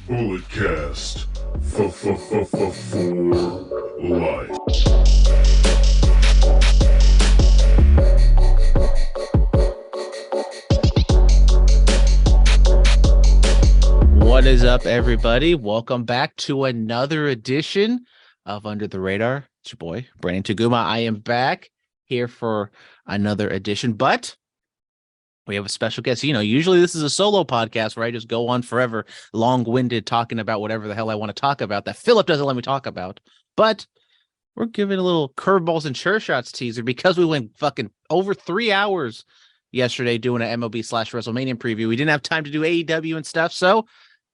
Bulletcast for life. What is up, everybody? Welcome back to another edition of Under the Radar. It's your boy, Brandon Tanguma. I am back here for another edition, but we have a special guest. You know, usually this is a solo podcast where I just go on forever, long-winded, talking about whatever the hell I want to talk about that Philip doesn't let me talk about. But we're giving a little Curveballs and Chair Shots teaser because we went fucking over 3 hours yesterday doing an MLB/WrestleMania preview. We didn't have time to do AEW and stuff, so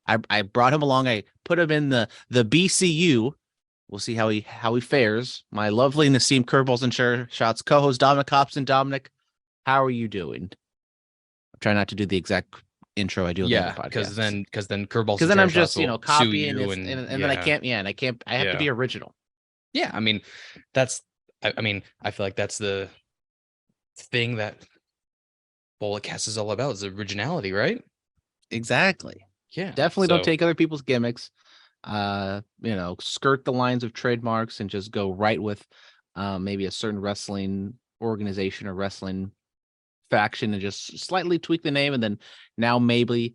I brought him along. I put him in the BCU. We'll see how he fares. My lovely and esteemed Curveballs and Chair Shots co-host Dominic Hobson. Dominic, how are you doing? I'm trying not to do the exact intro I do on the podcast. because then Curveballs. Because then I'm just copying and then I can't. Yeah, and I can't. I have to be original. Yeah, I mean that's. I mean I feel like that's the thing that Bulletcast is all about, is originality, right? Exactly. Yeah, Definitely don't take other people's gimmicks. Skirt the lines of trademarks and just go right with maybe a certain wrestling organization or wrestling faction and just slightly tweak the name. And then now maybe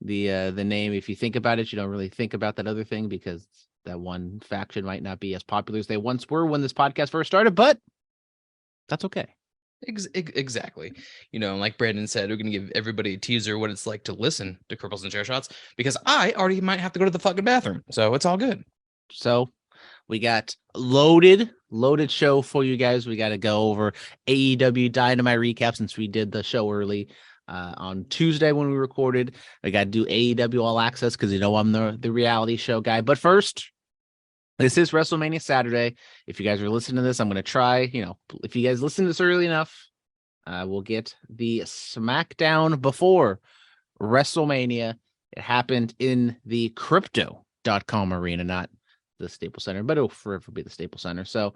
the name, if you think about it, you don't really think about that other thing because that one faction might not be as popular as they once were when this podcast first started, but that's okay. Exactly. You know, like Brandon said, we're going to give everybody a teaser what it's like to listen to Curveballs and Chair Shots, because I already might have to go to the fucking bathroom. So it's all good. So we got loaded show for you guys. We got to go over AEW Dynamite Recap since we did the show early on Tuesday when we recorded. We got to do AEW All Access because, you know, I'm the reality show guy. But first, this is WrestleMania Saturday. If you guys are listening to this, I'm going to try, if you guys listen to this early enough, we'll get the SmackDown before WrestleMania. It happened in the Crypto.com arena, not the Staples Center, but it'll forever be the Staples Center. So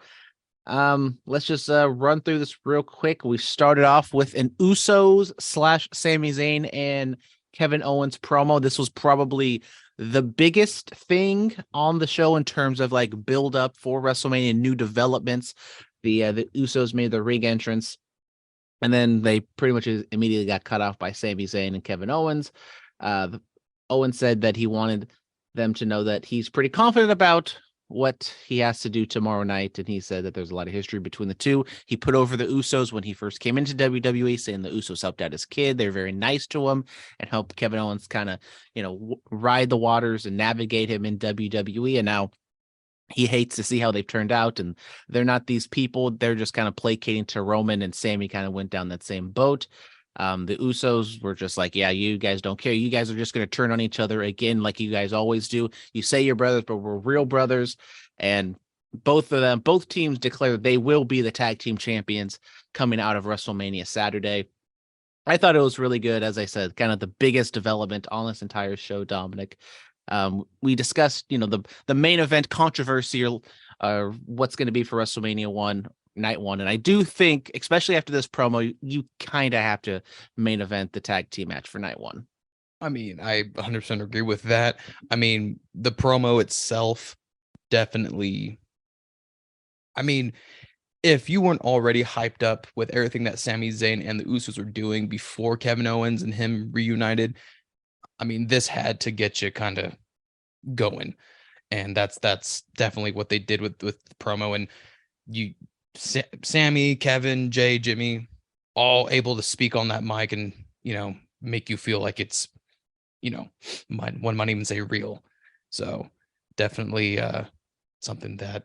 let's just run through this real quick. We started off with an Usos / Sami Zayn and Kevin Owens promo. This was probably the biggest thing on the show in terms of like build up for WrestleMania, new developments. The Usos made their ring entrance, and then they pretty much immediately got cut off by Sami Zayn and Kevin Owens. Owens said that he wanted them to know that he's pretty confident about what he has to do tomorrow night, and he said that there's a lot of history between the two. He put over the Usos when he first came into WWE, saying the Usos helped out his kid. They're very nice to him and helped Kevin Owens kind of, ride the waters and navigate him in WWE. And now he hates to see how they've turned out, and they're not these people. They're just kind of placating to Roman, and Sammy kind of went down that same boat. The Usos were just like, yeah, you guys don't care. You guys are just going to turn on each other again, like you guys always do. You say you're brothers, but we're real brothers. And both teams declare they will be the tag team champions coming out of WrestleMania Saturday. I thought it was really good. As I said, kind of the biggest development on this entire show, Dominic. We discussed, the main event controversy, what's going to be for WrestleMania Night 1. And I do think, especially after this promo, you kind of have to main event the tag team match for Night 1. I mean, I 100% agree with that. I mean, the promo itself definitely, I mean, if you weren't already hyped up with everything that Sami Zayn and the Usos were doing before Kevin Owens and him reunited, I mean, this had to get you kind of going. And that's definitely what they did with the promo. And Sammy, Kevin, Jay, Jimmy, all able to speak on that mic and, make you feel like it's, one might even say real. So definitely something that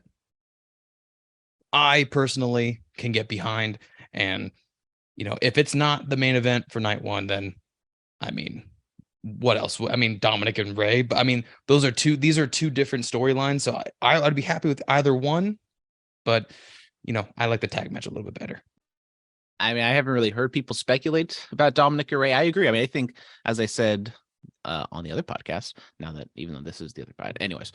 I personally can get behind. And, if it's not the main event for Night 1, then, I mean, what else? I mean, Dominic and Ray, but I mean, these are two different storylines. So I'd be happy with either one, but I like the tag match a little bit better. I mean, I haven't really heard people speculate about Dominic and Ray. I agree. I mean, I think, as I said on the other podcast, even though this is the other pod, anyways,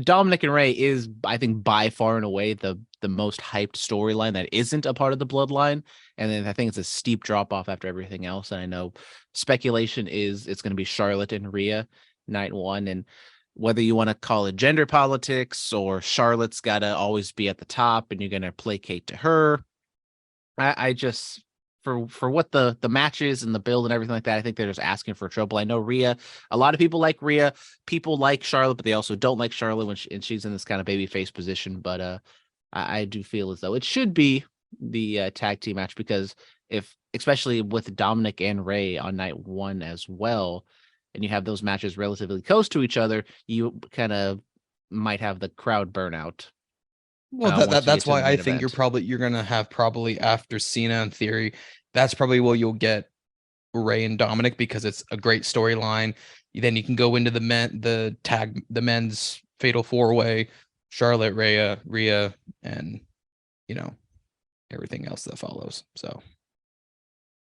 Dominic and Ray is, I think, by far and away the most hyped storyline that isn't a part of the bloodline. And then I think it's a steep drop off after everything else. And I know speculation is it's going to be Charlotte and Rhea. night one. And whether you want to call it gender politics or Charlotte's got to always be at the top and you're going to placate to her, I just for what the match is and the build and everything like that, I think they're just asking for trouble. I know Rhea, a lot of people like Rhea, people like Charlotte, but they also don't like Charlotte when she's in this kind of baby face position. But I do feel as though it should be the tag team match, because if, especially with Dominic and Ray on night one as well, and you have those matches relatively close to each other, you kind of might have the crowd burnout. Well, that's why I think you're gonna have probably after Cena in theory, that's probably where you'll get Ray and Dominic, because it's a great storyline. Then you can go into the men's fatal 4-way, Charlotte, Rhea, and everything else that follows. So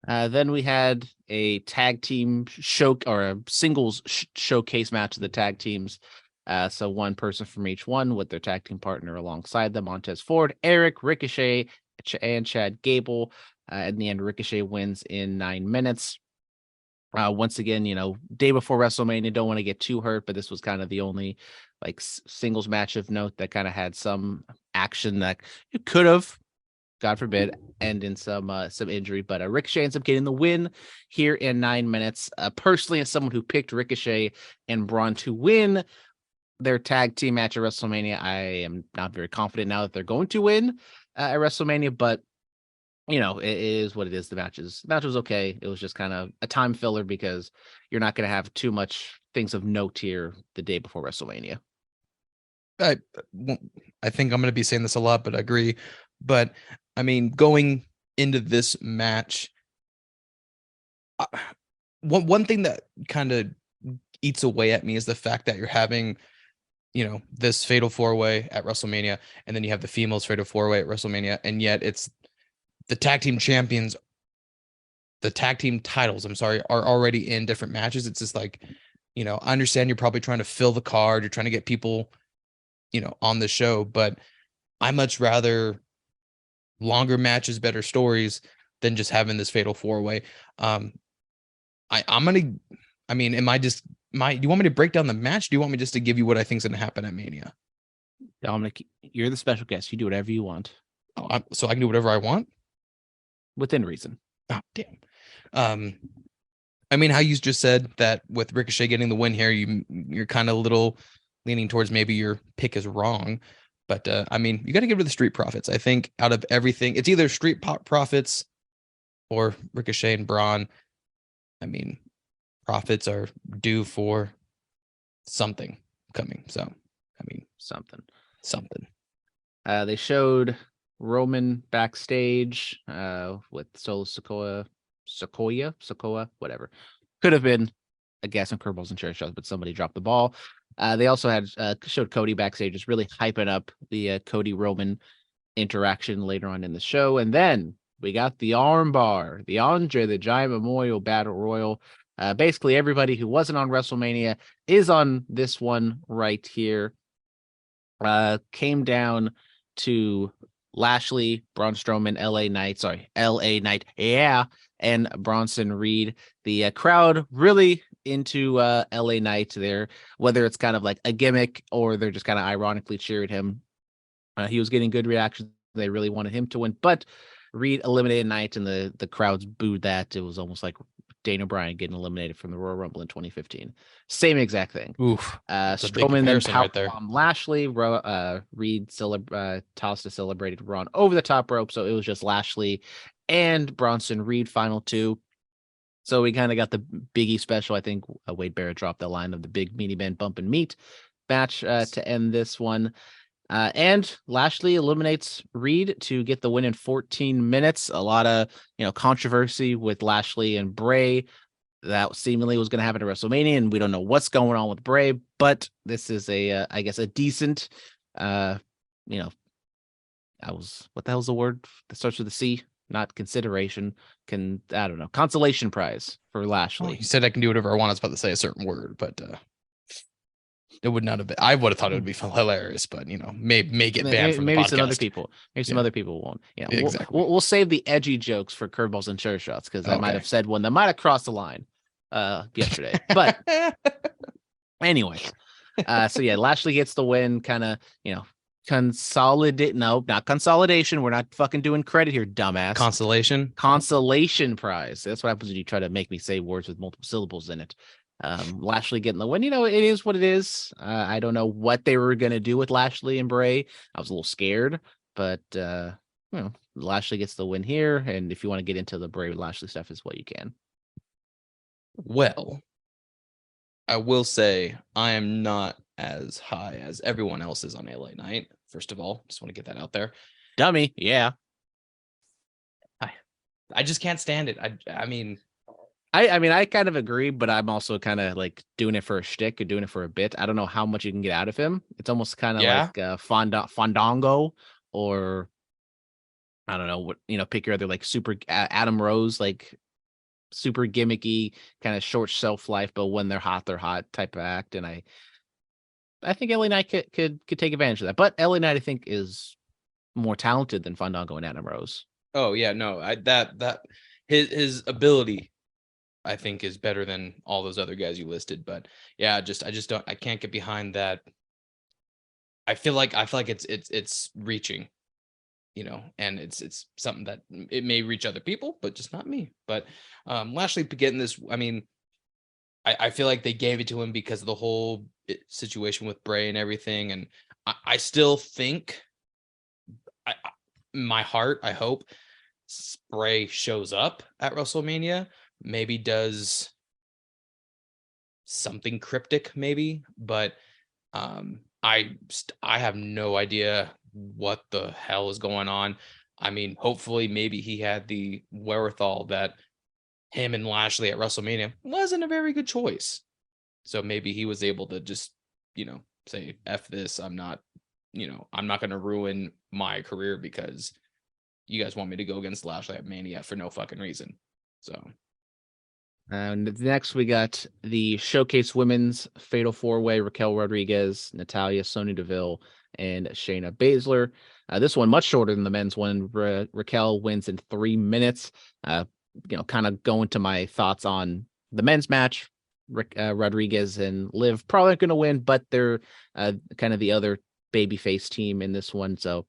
then we had a tag team show, or a singles showcase match of the tag teams. So one person from each one with their tag team partner alongside them: Montez Ford, Eric, Ricochet, and Chad Gable. In the end, Ricochet wins in 9 minutes. Once again, day before WrestleMania, don't want to get too hurt, but this was kind of the only singles match of note that kind of had some action that it could have, God forbid, end in some injury. But Ricochet ends up getting the win here in 9 minutes. Personally, as someone who picked Ricochet and Braun to win their tag team match at WrestleMania, I am not very confident now that they're going to win at WrestleMania, but it is what it is. The match was okay. It was just kind of a time filler, because you're not going to have too much things of note here the day before WrestleMania. I think I'm going to be saying this a lot, but I agree. But I mean, going into this match, one thing that kind of eats away at me is the fact that you're having this fatal 4-way at WrestleMania, and then you have the females fatal 4-way at WrestleMania, and yet it's the tag team champions, the tag team titles, are already in different matches. It's just I understand you're probably trying to fill the card, you're trying to get people, on the show, but I much rather longer matches, better stories than just having this fatal 4-way. Do you want me to break down the match? Do you want me just to give you what I think is going to happen at Mania? Dominic, you're the special guest. You do whatever you want. Oh, so I can do whatever I want? Within reason. Oh, damn. How you just said that with Ricochet getting the win here, you're kind of a little leaning towards maybe your pick is wrong. But, you got to give it to the Street Profits. I think out of everything, it's either Street Profits or Ricochet and Braun. Profits are due for something coming. So, something. They showed Roman backstage with Solo Sikoa, whatever. Could have been a guess on Curveballs and Chair Shots, but somebody dropped the ball. They also had showed Cody backstage, just really hyping up the Cody Roman interaction later on in the show. And then we got the armbar, the Andre the Giant Memorial Battle Royal. Basically, everybody who wasn't on WrestleMania is on this one right here. Came down to Lashley, Braun Strowman, LA Knight, yeah, and Bronson Reed. The crowd really into LA Knight there, whether it's kind of like a gimmick or they're just kind of ironically cheering him. He was getting good reactions. They really wanted him to win, but Reed eliminated Knight, and the crowds booed that. It was almost like Daniel Bryan getting eliminated from the Royal Rumble in 2015. Same exact thing. Oof. Strowman then powerbomb Lashley. Reed tossed a celebrated Braun over the top rope. So it was just Lashley and Bronson Reed final two. So we kind of got the Biggie special. I think Wade Barrett dropped the line of the big meaty man bump and meat match to end this one. And Lashley eliminates Reed to get the win in 14 minutes. A lot of, controversy with Lashley and Bray. That seemingly was going to happen at WrestleMania, and we don't know what's going on with Bray, but this is a decent, what the hell's the word that starts with a C? Not consideration. Consolation prize for Lashley. You said I can do whatever I want. I was about to say a certain word, but it would not have been. I would have thought it would be hilarious, but may get banned from the podcast. Maybe some other people. Maybe some other people won't. Yeah, exactly. We'll save the edgy jokes for Curveballs and Chair Shots, because I might have said one that might have crossed the line yesterday. But Anyway, so yeah, Lashley gets the win, kind of, consolidate. No, not consolidation. We're not fucking doing credit here, dumbass. Consolation prize. That's what happens when you try to make me say words with multiple syllables in it. Lashley getting the win. It is what it is. I don't know what they were gonna do with Lashley and Bray. I was a little scared, but Lashley gets the win here. And if you want to get into the Bray Lashley stuff, is what you can. Well, I will say I am not as high as everyone else is on LA Knight. First of all, just want to get that out there. Dummy, yeah. I just can't stand it. I mean, I kind of agree, but I'm also kind of like doing it for a shtick or doing it for a bit. I don't know how much you can get out of him. It's almost kind of like Fandango, or I don't know what, pick your other like super Adam Rose, like super gimmicky, kind of short shelf life, but when they're hot type of act. And I think LA Knight could take advantage of that. But LA Knight, I think, is more talented than Fandango and Adam Rose. Oh yeah, no, that his ability, I think, is better than all those other guys you listed. But yeah, I just don't, I can't get behind that. I feel like it's reaching, and it's something that it may reach other people, but just not me. But Lashley getting this, I mean, I feel like they gave it to him because of the whole situation with Bray and everything. And I still think, my heart, I hope Bray shows up at WrestleMania, maybe does something cryptic, maybe, but I have no idea what the hell is going on. I mean, hopefully, maybe he had the wherewithal that him and Lashley at WrestleMania wasn't a very good choice. So maybe he was able to just, say, F this. I'm not going to ruin my career because you guys want me to go against Lashley at Mania for no fucking reason. So. And next we got the Showcase Women's Fatal 4-Way, Raquel Rodriguez, Natalya, Sonya Deville, and Shayna Baszler. This one much shorter than the men's one. Raquel wins in 3 minutes. Kind of going to my thoughts on the men's match. Rodriguez and Liv probably going to win, but they're kind of the other babyface team in this one. So,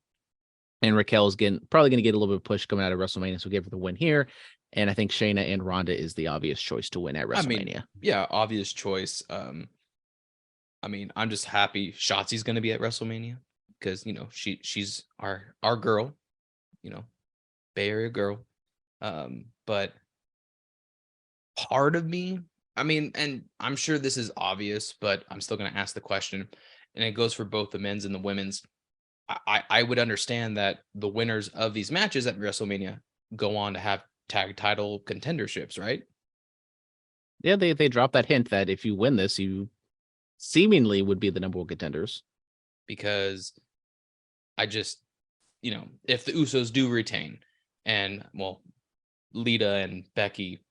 and Raquel's probably going to get a little bit of push coming out of WrestleMania, so we'll give her the win here. And I think Shayna and Ronda is the obvious choice to win at WrestleMania. I mean, yeah, obvious choice. I mean, I'm just happy Shotzi's going to be at WrestleMania because she's our girl, Bay Area girl. But part of me, I mean, and I'm sure this is obvious, but I'm still going to ask the question, and it goes for both the men's and the women's. I would understand that the winners of these matches at WrestleMania go on to have tag title contenderships, right? Yeah, they dropped that hint that if you win this, you seemingly would be the number one contenders. Because I just, if the Usos do retain, and well, Lita and Becky,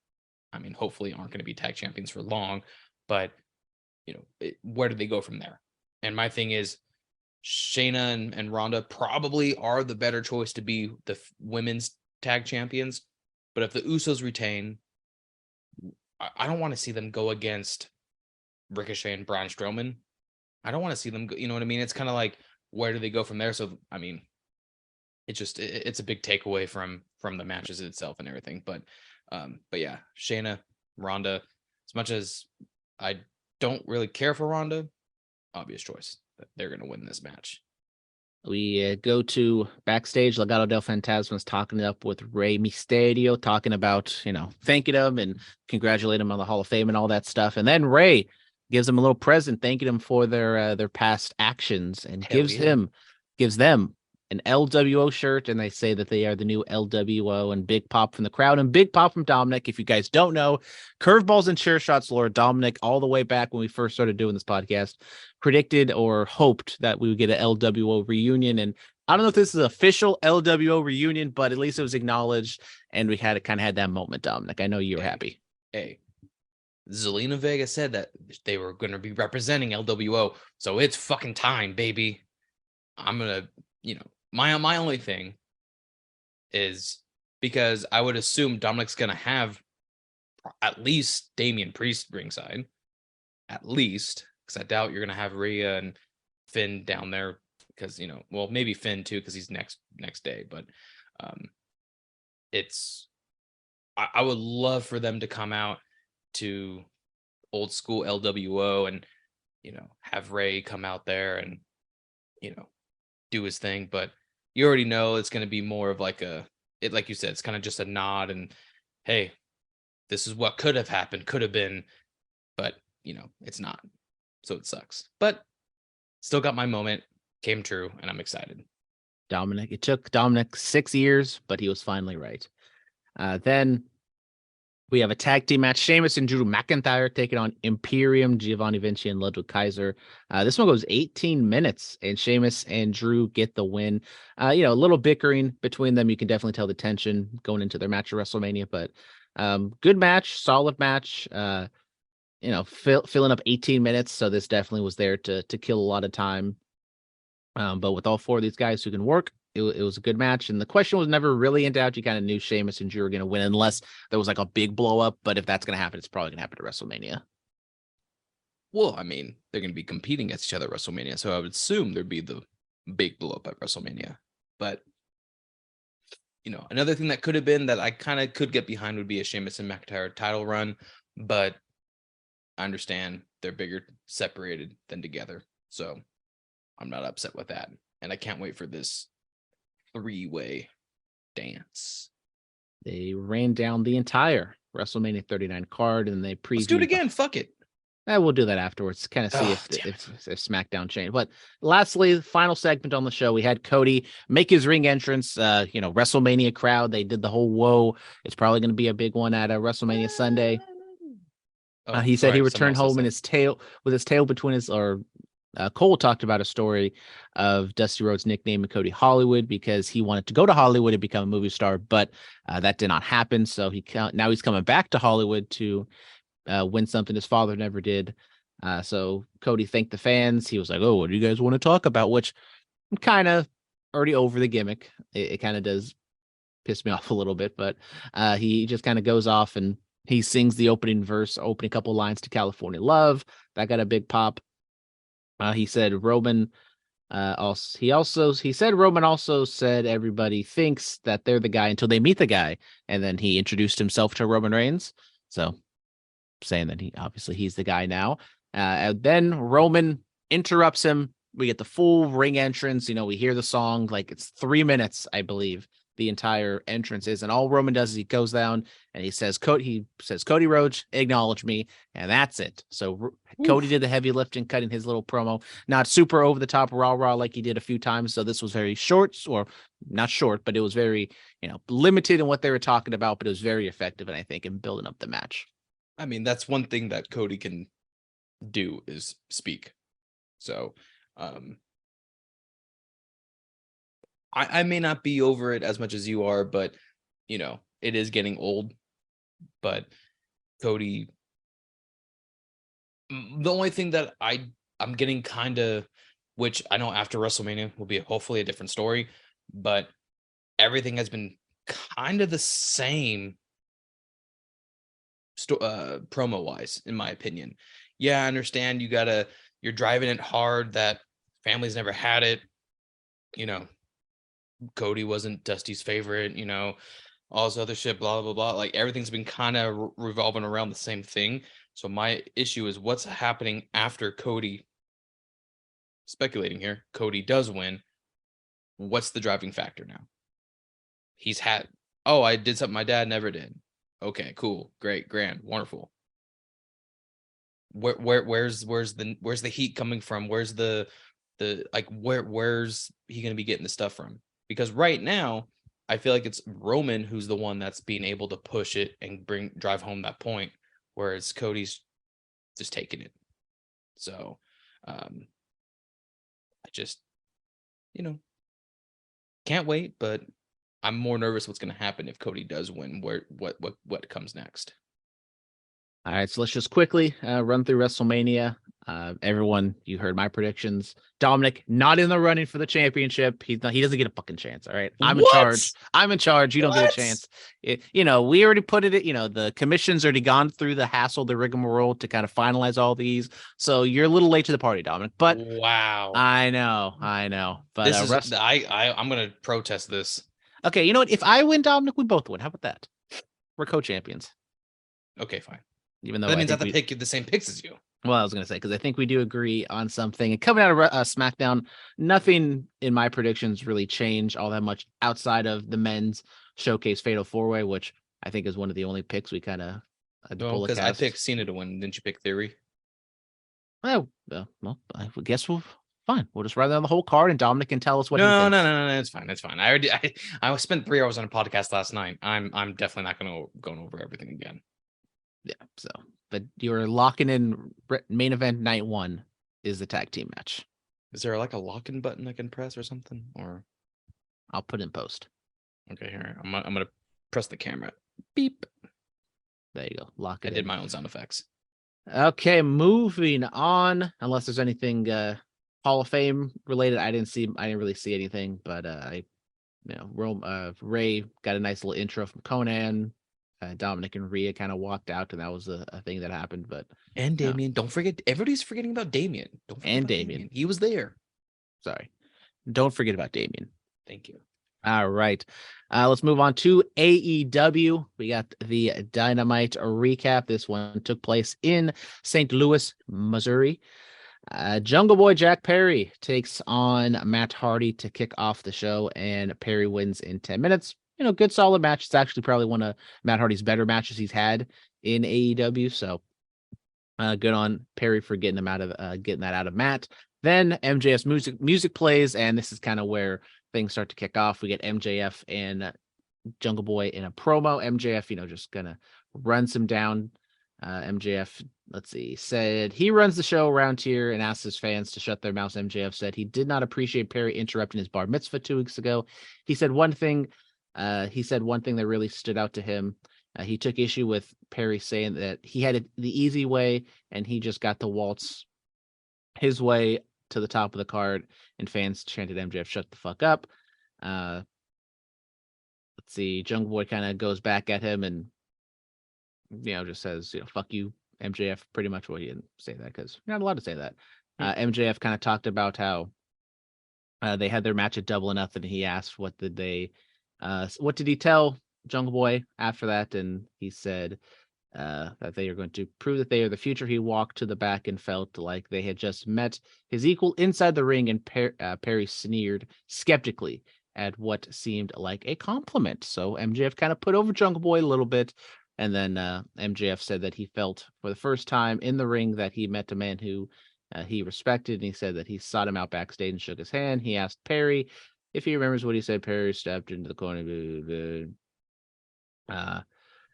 I mean, hopefully aren't going to be tag champions for long, but where do they go from there? And my thing is, Shayna and Ronda probably are the better choice to be the women's tag champions. But if the Usos retain, I don't want to see them go against Ricochet and Braun Strowman. I don't want to see them go, you know what I mean? It's kind of like, where do they go from there? So, I mean, it's a big takeaway from the matches itself and everything. But yeah, Shayna, Ronda, as much as I don't really care for Ronda, obvious choice that they're going to win this match. We go to backstage. Legado del Fantasma's talking up with Rey Mysterio, talking about, thanking him and congratulating him on the Hall of Fame and all that stuff. And then Rey gives him a little present, thanking him for their past actions, and gives them an LWO shirt. And they say that they are the new LWO, and big pop from the crowd and big pop from Dominic. If you guys don't know, Curveballs and Chair Shots Lord Dominic, all the way back when we first started doing this podcast, predicted or hoped that we would get an LWO reunion. And I don't know if this is an official LWO reunion, but at least it was acknowledged, and we had that moment, Dominic. I know you were happy. Hey, Zelina Vega said that they were going to be representing LWO, so it's fucking time, baby. I'm going to, my only thing is, because I would assume Dominic's going to have at least Damian Priest ringside, at least, because I doubt you're gonna have Rhea and Finn down there because well, maybe Finn too because he's next day, but it's I would love for them to come out to old school LWO and have Ray come out there and do his thing, but you already know it's going to be more of like like you said, it's kind of just a nod and hey, this is what could have happened, could have been, but it's not, so it sucks, but still got my moment, came true, and I'm excited. It took Dominic 6 years, but he was finally right. Then we have a tag team match. Sheamus and Drew McIntyre taking on Imperium, Giovanni Vinci, and Ludwig Kaiser. This one goes 18 minutes, and Sheamus and Drew get the win. A little bickering between them. You can definitely tell the tension going into their match at WrestleMania, but good match, solid match. Filling up 18 minutes, so this definitely was there to kill a lot of time. But with all four of these guys who can work, it was a good match. And the question was never really in doubt. You kind of knew Sheamus and Drew were going to win unless there was like a big blow up. But if that's going to happen, it's probably going to happen at WrestleMania. Well, I mean, they're going to be competing against each other at WrestleMania, so I would assume there'd be the big blow up at WrestleMania. But another thing that could have been that I kind of could get behind would be a Sheamus and McIntyre title run. But I understand they're bigger separated than together, so I'm not upset with that. And I can't wait for this 3-way dance. They ran down the entire WrestleMania 39 card, and they previewed. Let's do it again. Fuck it. We'll do that afterwards. Kind of see if SmackDown changed. But lastly, the final segment on the show, we had Cody make his ring entrance. WrestleMania crowd. They did the whole whoa. It's probably going to be a big one at WrestleMania Sunday. He said he returned home with his tail between his Cole talked about a story of Dusty Rhodes' nickname Cody Hollywood because he wanted to go to Hollywood and become a movie star, but that did not happen. So now he's coming back to Hollywood to win something his father never did. So Cody thanked the fans. He was like, "Oh, what do you guys want to talk about?" Which I'm kind of already over the gimmick. It kind of does piss me off a little bit, but he just kind of goes off and he sings the opening couple lines to California Love. That got a big pop. He said Roman Roman also said everybody thinks that they're the guy until they meet the guy. And then he introduced himself to Roman Reigns. So saying that he's the guy now. And then Roman interrupts him. We get the full ring entrance. We hear the song, like it's 3 minutes, I believe. The entire entrance is, and all Roman does is he goes down and he says, Cody Rhodes, acknowledge me. And that's it. So Cody did the heavy lifting, cutting his little promo, not super over the top, rah like he did a few times. So this was very short, or not short, but it was very, limited in what they were talking about, but it was very effective. And I think in building up the match. I mean, that's one thing that Cody can do is speak. So, I may not be over it as much as you are, but it is getting old. But Cody, the only thing that I'm getting kind of, which I know after WrestleMania will be hopefully a different story, but everything has been kind of the same promo wise, in my opinion. Yeah, I understand you're driving it hard that family's never had it. Cody wasn't Dusty's favorite, all this other shit, blah, blah, blah. Like everything's been kind of revolving around the same thing. So my issue is what's happening after Cody, speculating here, Cody does win. What's the driving factor now? I did something my dad never did. Okay, cool, great, grand, wonderful. Where's the heat coming from? Where's where's he gonna be getting the stuff from? Because right now, I feel like it's Roman who's the one that's being able to push it and drive home that point, whereas Cody's just taking it. So, I just, can't wait. But I'm more nervous what's going to happen if Cody does win. What comes next? All right, so let's just quickly run through WrestleMania. Everyone, you heard my predictions. Dominic not in the running for the championship. He doesn't get a fucking chance. All right, I'm in charge. I'm in charge. You don't get a chance. We already put it. The commission's already gone through the hassle, the rigmarole to kind of finalize all these. So you're a little late to the party, Dominic. But wow, I know. But this is I'm gonna protest this. Okay, you know what? If I win, Dominic, we both win. How about that? We're co-champions. Okay, fine. Even though that means I have to pick the same picks as you. Well, I was going to say, because I think we do agree on something. And coming out of SmackDown, nothing in my predictions really changed all that much outside of the men's showcase Fatal 4-Way, which I think is one of the only picks we kind of because I picked Cena to win. Didn't you pick Theory? Well, I guess fine. We'll just write down the whole card, and Dominic can tell us what he thinks. No. It's fine. It's fine. I spent 3 hours on a podcast last night. I'm definitely not going over everything again. Yeah. So, but you're locking in main event night 1 is the tag team match. Is there like a lock-in button I can press or something? Or I'll put in post. Okay, here I'm gonna press the camera. Beep. There you go. Lock it. I did my own sound effects. Okay, moving on. Unless there's anything Hall of Fame related, I didn't really see anything. But Ray got a nice little intro from Conan. Dominic and Rhea kind of walked out, and that was a thing that happened. But Damien, don't forget. Everybody's forgetting about Damien. Don't forget about Damien. He was there. Sorry, don't forget about Damien. Thank you. All right, let's move on to AEW. We got the Dynamite recap. This one took place in St. Louis, Missouri. Jungle Boy Jack Perry takes on Matt Hardy to kick off the show, and Perry wins in 10 minutes. Good solid match. It's actually probably one of Matt Hardy's better matches he's had in AEW. So good on Perry for getting that out of Matt. Then MJF's music plays, and this is kind of where things start to kick off. We get MJF and Jungle Boy in a promo. MJF, just gonna runs him down. MJF, said he runs the show around here and asks his fans to shut their mouths. MJF said he did not appreciate Perry interrupting his bar mitzvah 2 weeks ago. He said one thing that really stood out to him. He took issue with Perry saying that he had the easy way and he just got to waltz his way to the top of the card, and fans chanted MJF, shut the fuck up. Jungle Boy kind of goes back at him and, just says, fuck you, MJF, pretty much. Well, he didn't say that because you're not allowed to say that. MJF kind of talked about how they had their match at Double or Nothing. He asked, what did he tell Jungle Boy after that? And he said that they are going to prove that they are the future. He walked to the back and felt like they had just met his equal inside the ring, and Perry sneered skeptically at what seemed like a compliment. So MJF kind of put over Jungle Boy a little bit. And then MJF said that he felt for the first time in the ring that he met a man who he respected. And he said that he sought him out backstage and shook his hand. He asked Perry if he remembers what he said. Perry stepped into the corner. Is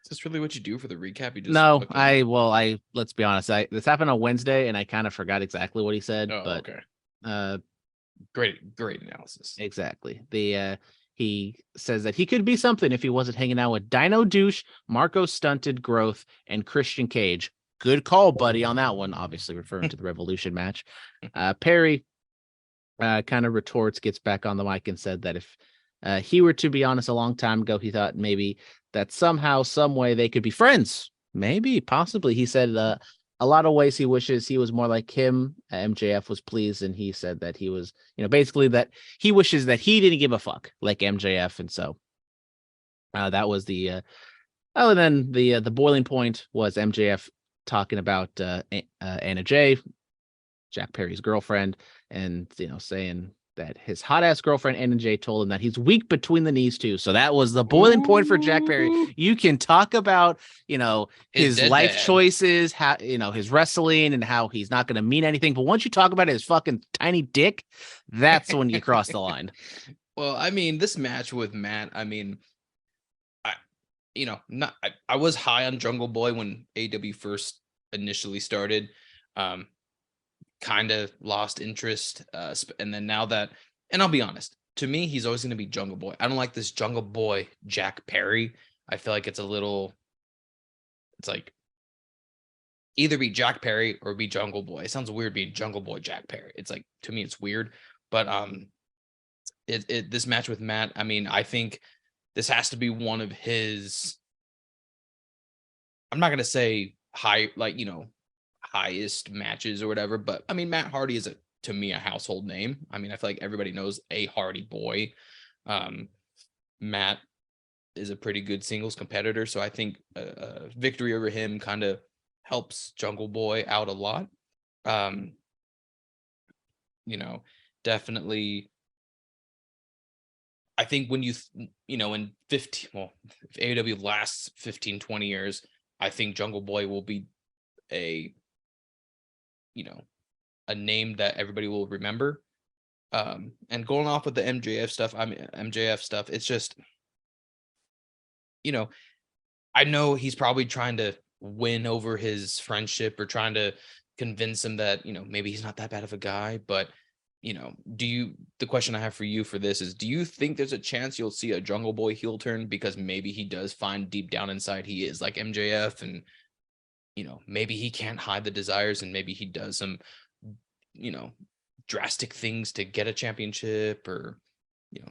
this really what you do for the recap? You just no, let's be honest. This happened on Wednesday, and I kind of forgot exactly what he said. But okay. Great analysis. Exactly. He says that he could be something if he wasn't hanging out with Dino Douche, Marco Stunted Growth, and Christian Cage. Good call, buddy, on that one. Obviously referring to the Revolution match. Perry kind of retorts, gets back on the mic, and said that if he were to be honest, a long time ago, he thought maybe that somehow, some way they could be friends. Maybe, possibly. He said a lot of ways he wishes he was more like him. MJF was pleased, and he said that he was, basically that he wishes that he didn't give a fuck like MJF. And so that was the and then the boiling point was MJF talking about Anna Jay, Jack Perry's girlfriend, and saying that his hot ass girlfriend Anna Jay told him that he's weak between the knees too. So that was the boiling point for Jack Perry. You can talk about his life choices, how his wrestling, and how he's not going to mean anything. But once you talk about his fucking tiny dick, that's when you cross the line. Well, I mean, this match with Matt, I mean, I was high on Jungle Boy when AEW first initially started. Kind of lost interest, and then now that, and I'll be honest, to me, he's always going to be Jungle Boy. I don't like this Jungle Boy Jack Perry. I feel like it's like either be Jack Perry or be Jungle Boy. It sounds weird being Jungle Boy Jack Perry. It's like, to me, it's weird. But this match with Matt, I mean, I think this has to be one of his, I'm not gonna say highest matches or whatever, but I mean, Matt Hardy is to me a household name. I mean, I feel like everybody knows a Hardy Boy. Matt is a pretty good singles competitor, so I think a victory over him kind of helps Jungle Boy out a lot. Definitely. I think when in 15, well, if AEW lasts 15, 20 years, I think Jungle Boy will be a name that everybody will remember. And going off with the MJF stuff, it's just, I know he's probably trying to win over his friendship or trying to convince him that, maybe he's not that bad of a guy, but the question I have for you for this is, do you think there's a chance you'll see a Jungle Boy heel turn because maybe he does find deep down inside he is like MJF and, maybe he can't hide the desires and maybe he does some, drastic things to get a championship or,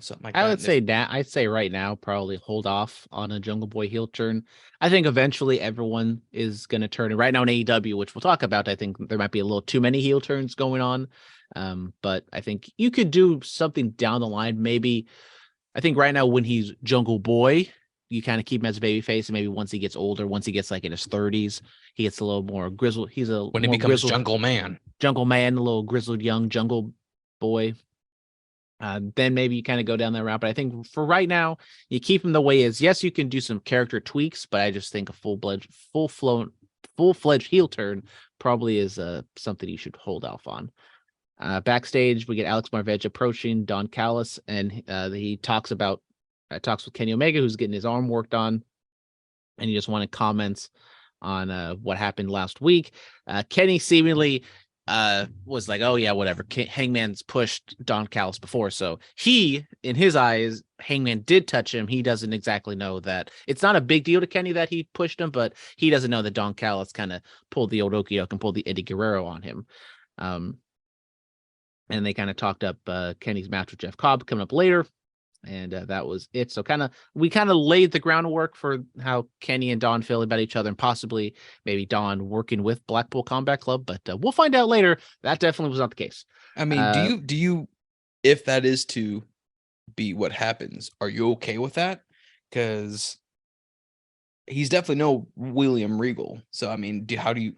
something like that? I would say that I'd say right now, probably hold off on a Jungle Boy heel turn. I think eventually everyone is going to turn. And right now in AEW, which we'll talk about, I think there might be a little too many heel turns going on. But I think you could do something down the line. Maybe I think right now when he's Jungle Boy, you kind of keep him as a baby face. And maybe once he gets older, once he gets like in his 30s, he gets a little more grizzled. He's when he becomes Jungle Man, a little grizzled young Jungle Boy. Then maybe you kind of go down that route. But I think for right now, you keep him the way he is. Yes, you can do some character tweaks, but I just think a full-fledged heel turn probably is something you should hold off on. Backstage, we get Alex Marvez approaching Don Callis, and he talks with Kenny Omega, who's getting his arm worked on, and he just wanted comments on what happened last week. Kenny seemingly was like, oh yeah, whatever. Hangman's pushed Don Callis before, so he, in his eyes, Hangman did touch him. He doesn't exactly know that it's not a big deal to Kenny that he pushed him, but he doesn't know that Don Callis kind of pulled the old Okey-doke and pulled the Eddie Guerrero on him. And they kind of talked up Kenny's match with Jeff Cobb coming up later, and that was it. So we kind of laid the groundwork for how Kenny and Don feel about each other, and possibly maybe Don working with Blackpool Combat Club, but we'll find out later. That definitely was not the case. I mean, do you, if that is to be what happens, are you okay with that? Because he's definitely no William Regal. So, I mean,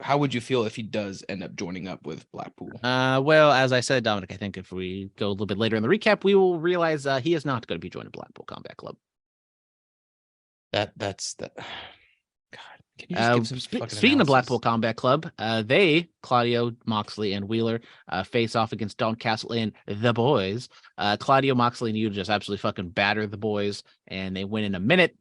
how would you feel if he does end up joining up with Blackpool? Well, as I said, Dominic, I think if we go a little bit later in the recap, we will realize he is not going to be joining Blackpool Combat Club. That's that. God, can you just give some speaking of Blackpool Combat Club, Claudio, Moxley, and Wheeler face off against Don Castle and the Boys. Claudio, Moxley, and you just absolutely fucking batter the Boys, and they win in a minute.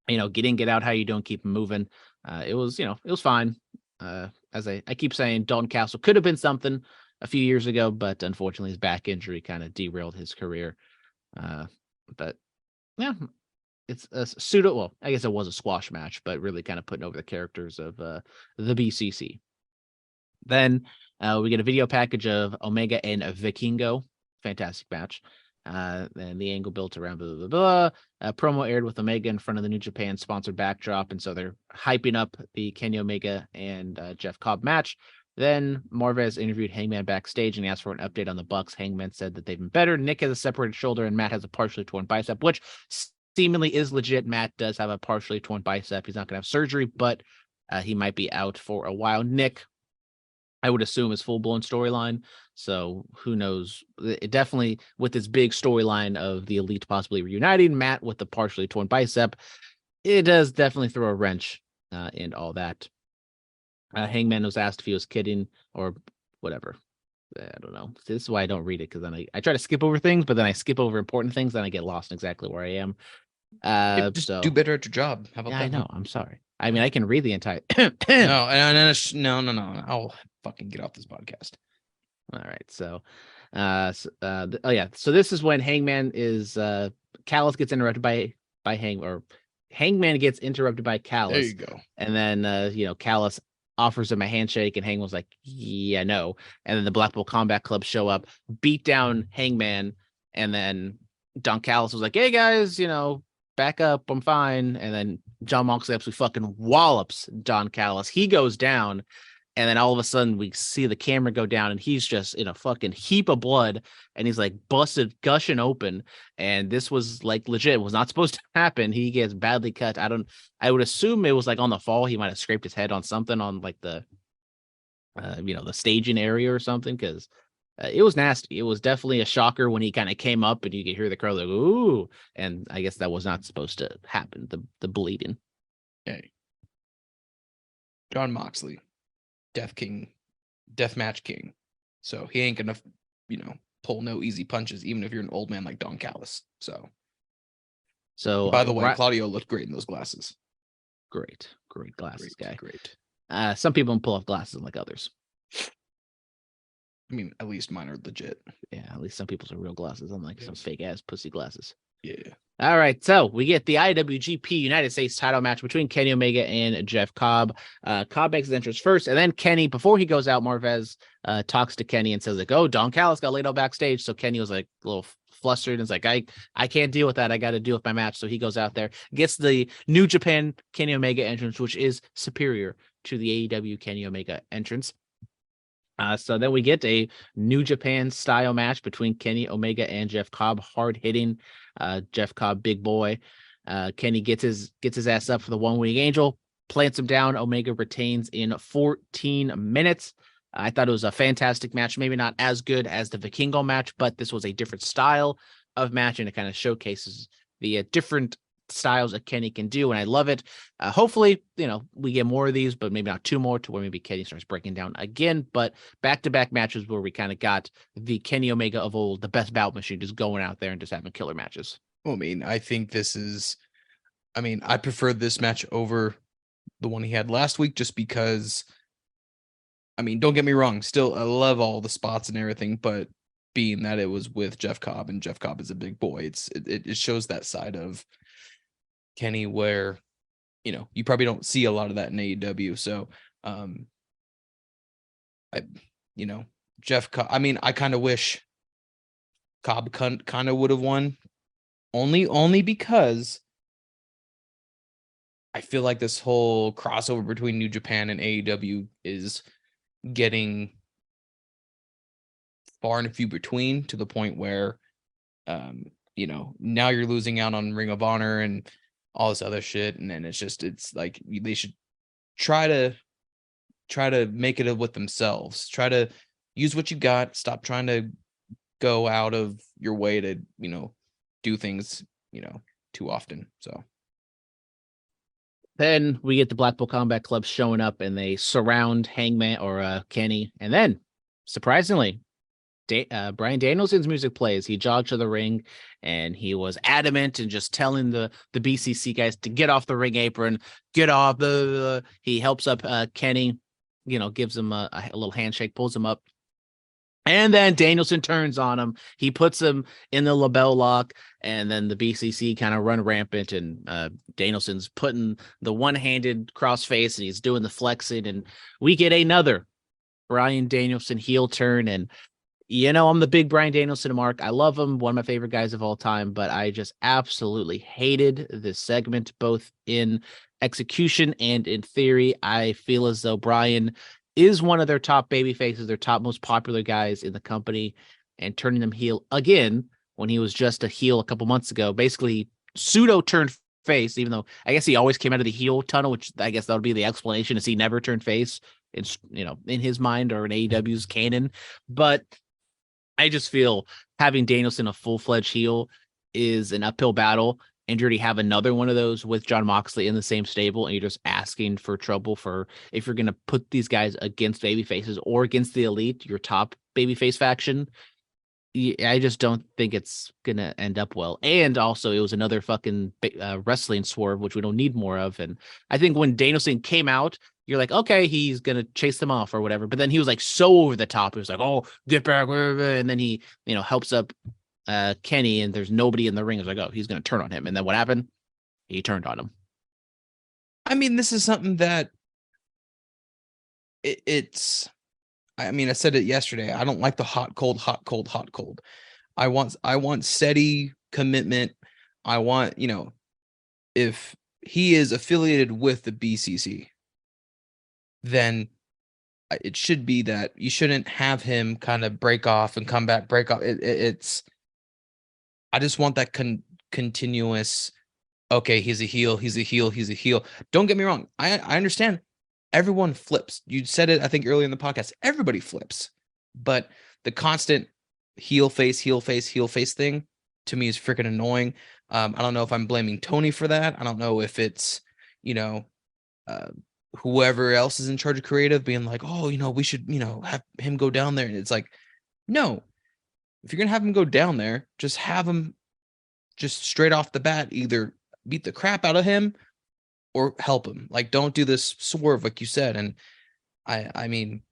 Get in, get out. How you doing? Keep moving. It was fine. As I keep saying, Dalton Castle could have been something a few years ago, but unfortunately his back injury kind of derailed his career. But yeah, it's a pseudo. Well, I guess it was a squash match, but really kind of putting over the characters of the BCC. Then we get a video package of Omega and Vikingo. Fantastic match. And the angle built around blah, blah, blah. Promo aired with Omega in front of the New Japan sponsored backdrop, and so they're hyping up the Kenny Omega and Jeff Cobb match. Then Marvez interviewed Hangman backstage, and he asked for an update on the Bucks. Hangman said that they've been better. Nick has a separated shoulder, and Matt has a partially torn bicep, which seemingly is legit. Matt does have a partially torn bicep. He's not going to have surgery, but he might be out for a while. Nick, I would assume, is full-blown storyline. So who knows? It definitely, with this big storyline of the Elite possibly reuniting, Matt with the partially torn bicep, it does definitely throw a wrench in all that. Hangman was asked if he was kidding or whatever. I don't know. This is why I don't read it, because then I try to skip over things, but then I skip over important things, then I get lost in exactly where I am. Just do better at your job. How about that? I know. I'm sorry. I mean, I can read the entire. No. I'll fucking get off this podcast. All right. So, So this is when Hangman is Callis gets interrupted by Hangman gets interrupted by Callis. There you go. And then Callis offers him a handshake, and Hangman's like, yeah, no. And then the Blackpool Combat Club show up, beat down Hangman, and then Don Callis was like, hey guys, back up, I'm fine. And then John Moxley absolutely fucking wallops Don Callis. He goes down, and then all of a sudden we see the camera go down, and he's just in a fucking heap of blood, and he's like busted, gushing open. And this was like legit, it was not supposed to happen. He gets badly cut. I would assume it was like on the fall. He might have scraped his head on something on like the the staging area or something, because it was nasty. It was definitely a shocker when he kind of came up, and you could hear the crowd like, ooh. And I guess that was not supposed to happen, the bleeding. Hey, John Moxley, death match king. So he ain't gonna, pull no easy punches, even if you're an old man like Don Callis. So by the way, Claudio looked great in those glasses. Great glasses, guy. Great. Some people don't pull off glasses like others. I mean, at least mine are legit. Yeah, at least some people's are real glasses, unlike some fake ass pussy glasses. Yeah. All right, so we get the IWGP United States title match between Kenny Omega and Jeff Cobb. Cobb makes his entrance first, and then Kenny, before he goes out, Marvez talks to Kenny and says like, "Oh, Don Callis got laid out backstage." So Kenny was like a little flustered and is like, "I can't deal with that. I got to deal with my match." So he goes out there, gets the New Japan Kenny Omega entrance, which is superior to the AEW Kenny Omega entrance. So then we get a New Japan style match between Kenny Omega and Jeff Cobb, hard hitting. Jeff Cobb, big boy. Kenny gets his ass up for the one wing angel, plants him down. Omega retains in 14 minutes. I thought it was a fantastic match. Maybe not as good as the Vikingo match, but this was a different style of match, and it kind of showcases the different styles that Kenny can do, and I love it. Hopefully, we get more of these, but maybe not two more, to where maybe Kenny starts breaking down again. But back-to-back matches where we kind of got the Kenny Omega of old, the best bout machine, just going out there and just having killer matches. Well, I mean, I think I preferred this match over the one he had last week, just because, don't get me wrong, still I love all the spots and everything, but being that it was with Jeff Cobb, and Jeff Cobb is a big boy, it shows that side of Kenny where you probably don't see a lot of that in AEW. So Jeff Cobb, I kind of wish Cobb kind of would have won, only because I feel like this whole crossover between New Japan and AEW is getting far and few between, to the point where now you're losing out on Ring of Honor and all this other shit, and then it's like they should try to make it with themselves. Try to use what you got. Stop trying to go out of your way to do things too often. So then we get the Blackpool Combat Club showing up, and they surround Hangman or Kenny, and then surprisingly, Bryan Danielson's music plays. He jogs to the ring, and he was adamant and just telling the BCC guys to get off the ring apron, get off. He helps up Kenny, gives him a little handshake, pulls him up. And then Danielson turns on him. He puts him in the label lock, and then the BCC kind of run rampant, and Danielson's putting the one-handed crossface, and he's doing the flexing, and we get another Bryan Danielson heel turn. And I'm the big Bryan Danielson mark. I love him, one of my favorite guys of all time, but I just absolutely hated this segment, both in execution and in theory. I feel as though Bryan is one of their top baby faces, their top most popular guys in the company, and turning them heel again when he was just a heel a couple months ago, basically pseudo turned face, even though I guess he always came out of the heel tunnel, which I guess that would be the explanation, is he never turned face. It's, in his mind or in AEW's canon. But I just feel having Danielson a full-fledged heel is an uphill battle, and you already have another one of those with John Moxley in the same stable, and you're just asking for trouble for if you're going to put these guys against baby faces or against the Elite, your top babyface faction. I just don't think it's going to end up well. And also, it was another fucking wrestling swerve, which we don't need more of. And I think when Danielson came out, you're like, okay, he's going to chase them off or whatever. But then he was like so over the top. He was like, oh, get back. And then he, helps up Kenny, and there's nobody in the ring. It's like, oh, he's going to turn on him. And then what happened? He turned on him. This is something that it's. I mean, I said it yesterday. I don't like the hot, cold, hot, cold, hot, cold. I want steady commitment. I want, if he is affiliated with the BCC, then it should be that you shouldn't have him kind of break off and come back, break off. It's. I just want that continuous. Okay, he's a heel. He's a heel. He's a heel. Don't get me wrong. I understand. Everyone flips. You said it, I think, earlier in the podcast. Everybody flips, but the constant heel face, heel face, heel face thing to me is freaking annoying. I don't know if I'm blaming Tony for that. I don't know if it's, whoever else is in charge of creative being like, oh, we should, have him go down there. And it's like, no, if you're going to have him go down there, just have him just straight off the bat, either beat the crap out of him or help him. Like, don't do this swerve, like you said. And I mean,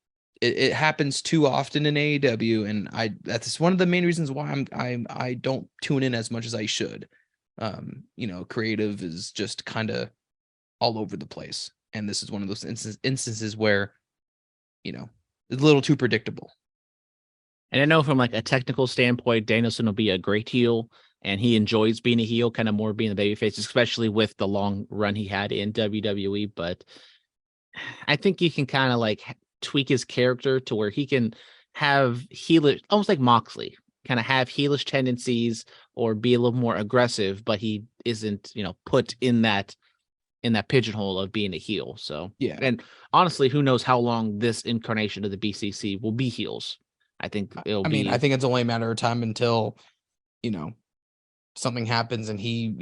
it happens too often in AEW, and that's one of the main reasons why I don't tune in as much as I should. Creative is just kind of all over the place, and this is one of those instances where, it's a little too predictable. And I know from like a technical standpoint, Danielson will be a great heel, and he enjoys being a heel, kind of more being a babyface, especially with the long run he had in WWE. But I think you can kind of like tweak his character to where he can have heelish, almost like Moxley, kind of have heelish tendencies or be a little more aggressive, but he isn't, put in that pigeonhole of being a heel. So yeah. And honestly, who knows how long this incarnation of the BCC will be heels. I think I think it's only a matter of time until, something happens and he,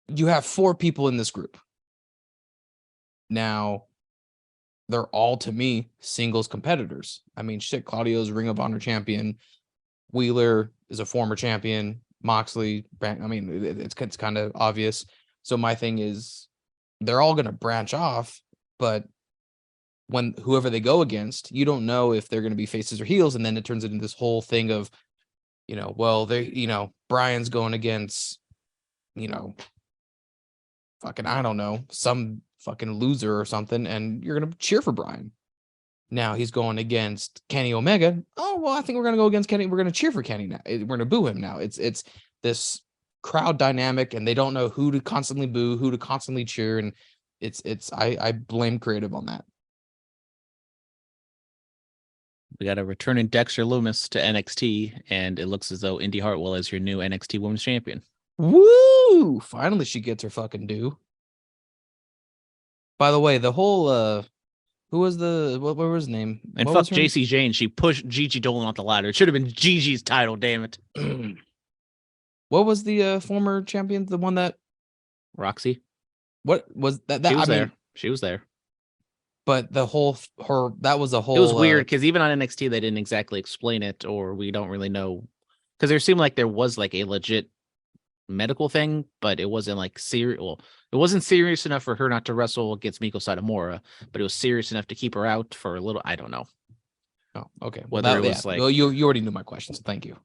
you have 4 people in this group. Now, they're all, to me, singles competitors. I mean, shit, Claudio's Ring of Honor champion. Wheeler is a former champion. Moxley, it's kind of obvious. So my thing is, they're all going to branch off, but when whoever they go against, you don't know if they're going to be faces or heels, and then it turns into this whole thing of, Brian's going against, fucking, I don't know, some fucking loser or something, and you're going to cheer for Brian. Now he's going against Kenny Omega. Oh, well, I think we're going to go against Kenny. We're going to cheer for Kenny now. We're going to boo him now. It's this crowd dynamic, and they don't know who to constantly boo, who to constantly cheer, and I blame creative on that. We got a returning Dexter Lumis to NXT, and it looks as though Indy Hartwell is your new NXT Women's Champion. Woo! Finally, she gets her fucking due. By the way, the whole who was what was his name? And what fuck JC Jane. She pushed Gigi Dolan off the ladder. It should have been Gigi's title, damn it. What was the former champion? The one that Roxy. What was that? She was there. She was there. But that was a whole. It was weird because even on NXT they didn't exactly explain it, or we don't really know, because there seemed like there was like a legit medical thing, but it wasn't like serious. Well, it wasn't serious enough for her not to wrestle against Miko Satomura, but it was serious enough to keep her out for a little. I don't know. Oh, okay. Whether it was like, well, you already knew my question, so thank you.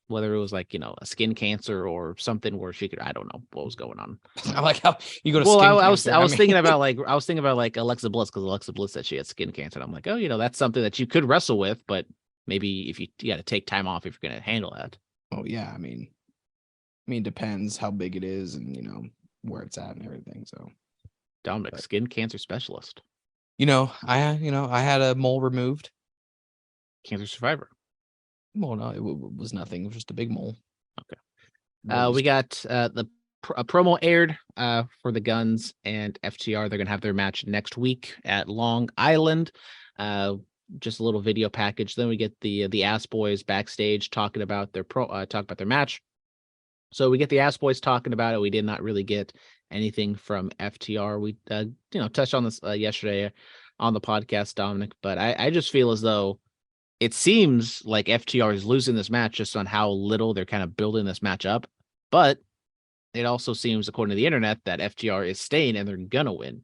Whether it was like, a skin cancer or something where she could, I don't know what was going on. I like how you go to skin cancer. I was thinking about like Alexa Bliss, because Alexa Bliss said she had skin cancer. And I'm like, oh, that's something that you could wrestle with, but maybe if you got to take time off if you're going to handle that. Oh yeah. I mean, depends how big it is and, where it's at and everything. So Dominic, skin cancer specialist. I had a mole removed. Cancer survivor. Well, no, it was nothing. It was just a big mole. Okay. We got a promo aired for the Guns and FTR. They're gonna have their match next week at Long Island. Just a little video package. Then we get the Ass Boys backstage talking about their match. So we get the Ass Boys talking about it. We did not really get anything from FTR. We touched on this yesterday on the podcast, Dominic, but I just feel as though it seems like FTR is losing this match just on how little they're kind of building this match up. But it also seems, according to the internet, that FTR is staying and they're going to win.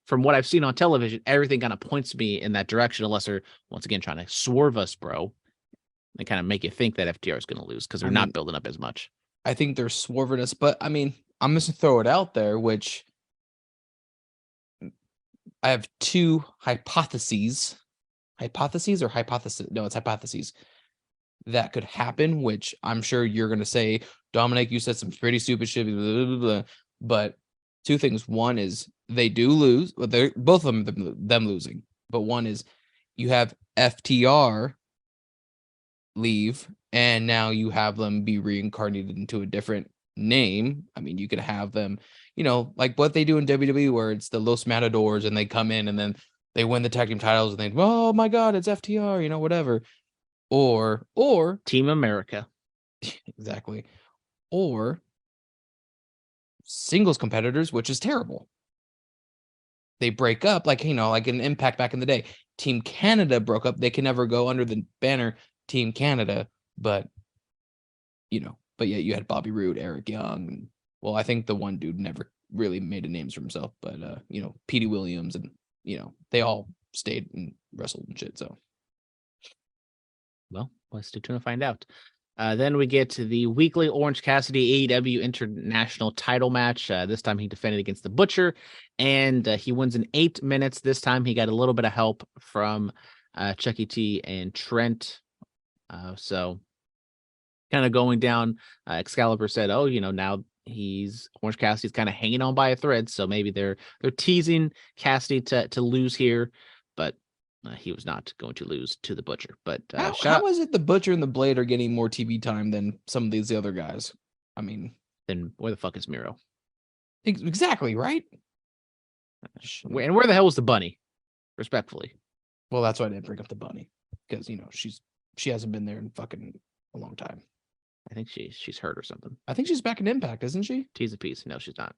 From what I've seen on television, everything kind of points me in that direction, unless they're, once again, trying to swerve us, bro, and kind of make you think that FTR is going to lose because they're not building up as much. I think they're swerving us, but I'm just going to throw it out there, which I have two hypotheses. Hypotheses or hypothesis? No, it's hypotheses that could happen, which I'm sure you're going to say, Dominic, you said some pretty stupid shit, blah, blah, blah, blah. But two things. One is they do lose, but they're both of them losing. But one is you have FTR leave, and now you have them be reincarnated into a different name. I mean, you could have them, like what they do in WWE, where it's the Los Matadors, and they come in and then they win the tag team titles, and they, oh my God, it's FTR, whatever. Or Team America. Exactly. Or singles competitors, which is terrible. They break up, like an Impact back in the day. Team Canada broke up. They can never go under the banner Team Canada, but yet you had Bobby Roode, Eric Young. Well, I think the one dude never really made a name for himself, but Petey Williams, and they all stayed and wrestled and shit. So, well, let's stay tuned to find out. Then we get to the weekly Orange Cassidy AEW International title match. This time he defended against the Butcher, and he wins in 8 minutes. This time he got a little bit of help from Chucky T and Trent. So kind of going down, Excalibur said, oh, now Orange Cassidy's kind of hanging on by a thread. So maybe they're teasing Cassidy to lose here, but he was not going to lose to the Butcher. But how is it the Butcher and the Blade are getting more TV time than some of these other guys? I mean, then where the fuck is Miro? Exactly, right? And where the hell was the Bunny? Respectfully. Well, that's why I didn't bring up the Bunny, because she hasn't been there in fucking a long time. I think she's hurt or something. I think she's back in Impact, isn't she? Tease a piece. No, she's not.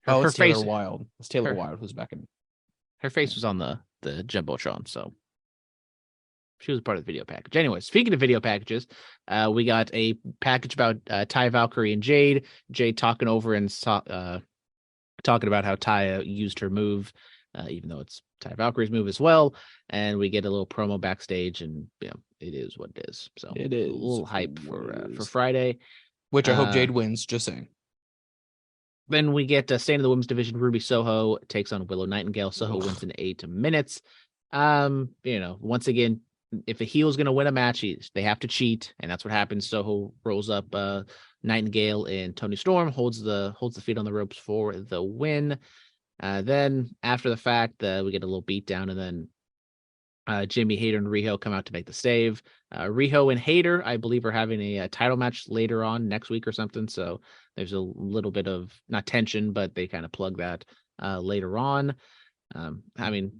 Oh, it's Taylor Wilde. It's Taylor Wilde who's back in. Her face was on the Jumbotron, so she was part of the video package. Anyway, speaking of video packages, we got a package about Ty Valkyrie and Jade. Jade talking over and talking about how Ty used her move, even though it's Ty Valkyrie's move as well. And we get a little promo backstage, and it is what it is. So it is a little hype for Friday, which I hope Jade wins. Just saying. Then we get staying in the women's division. Ruby Soho takes on Willow Nightingale. Soho wins in 8 minutes. Once again, if a heel is going to win a match, they have to cheat, and that's what happens. Soho rolls up Nightingale, and Toni Storm holds the feet on the ropes for the win. Then after the fact, we get a little beat down, and then Jimmy, Hayter, and Riho come out to make the save. Riho and Hayter, I believe, are having a title match later on next week or something. So there's a little bit of not tension, but they kind of plug that later on. I mean,